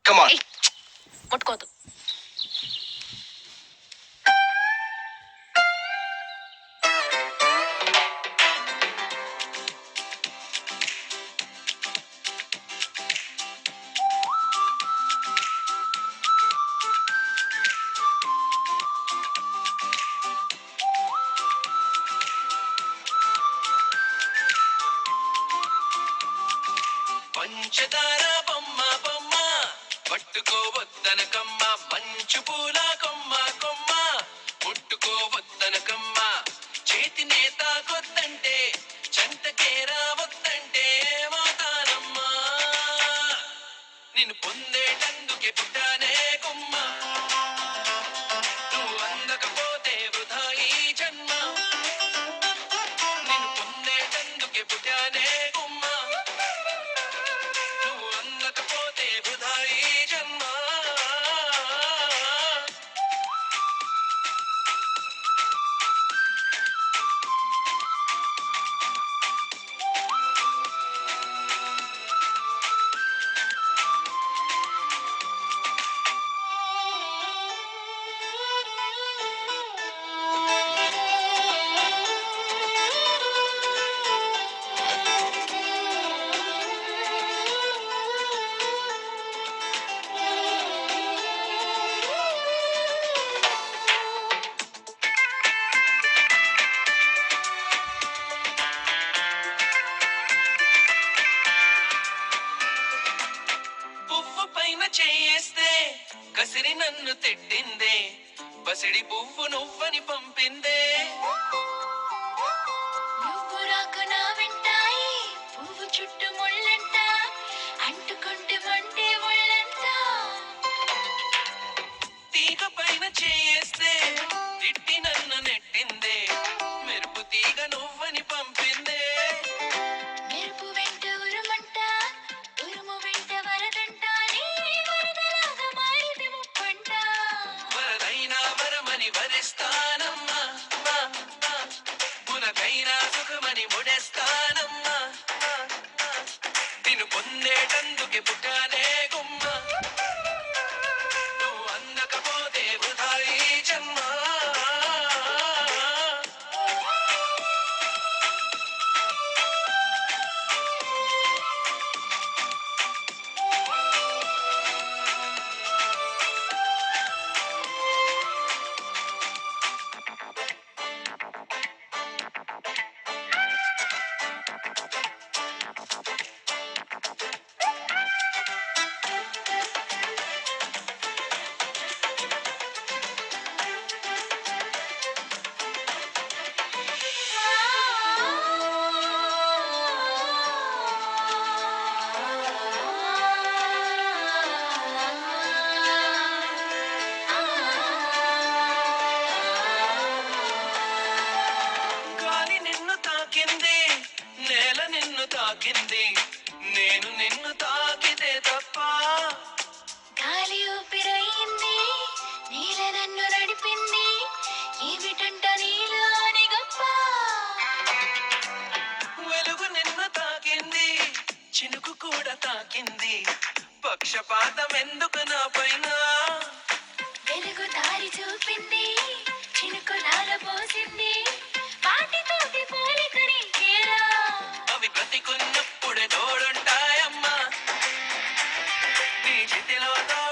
Come on. ముట్టుకోదు. పంచదార బొమ్మ బొమ్మ పట్టుకోవద్దనకమ్మ, మంచు పూల కొమ్మ కొమ్మ ముట్టుకోవద్దనకమ్మ, చేతినే తాకొద్దంటే చెంతకే రావద్దంటే ఏమవుతానమ్మా, నిన్ను పొందేటందుకే పుట్టానే గుమ్మ, నువ్వు అందకపోతే వృధా ఈ జన్మ, నిన్ను పొందేటందుకే పుట్టానే గుమ్మ, నువ్వు అందకపోతే వృధా ఈ జన్మ. పువ్వు పైన చేయేస్తే కసిరి నన్ను తిట్టిందే, బసిడి పువ్వు నువ్వని పంపిందే, నువ్వు రాకు నా వెంటాయి, పువ్వు చుట్టూ ముళ్ళంట, అంటుకుంటే మంటే ఒళ్ళంట. తీగ పైన చేయేస్తే తిట్టి నన్ను నెట్టిందే, మెరుపు తీగ నువ్వని పంపిందే, మెరుపు వెంట ఉరుమంట, ఉరుము వెంట వరదంట, నీ వరదలాగా మారితే ముప్పంట. వరదైనా వరమని వరిస్తానమ్మా, మా, మా. మునకైనా సుఖమని ముడేస్తానమ్మా, మా, మా. నిన్ను పొందేటందుకే పుట్టానే గుమ్మ, నువ్వు అందకపోతే వృధా ఈ జన్మ. గాలి నిన్ను తాకింది, నేల నిన్ను తాకింది, నేను నిన్ను తాకితే తప్ప. గాలి ఊపిరయింది, నీల నన్ను నడిపింది, ఏమిటంట నీలోని గొప్ప. వెలుగు నిన్ను తాకింది, చినుకు కూడా తాకింది, పక్షపాతం ఎందుకు నా పైన. వెలుగు దారి చూపింది, చినుకు పోసింది, వాటితోటి పోలిక నీకేరా. అవి బ్రతికున్నప్పుడే తోడుంటాయమ్మా, నీ చేతిలో తోడు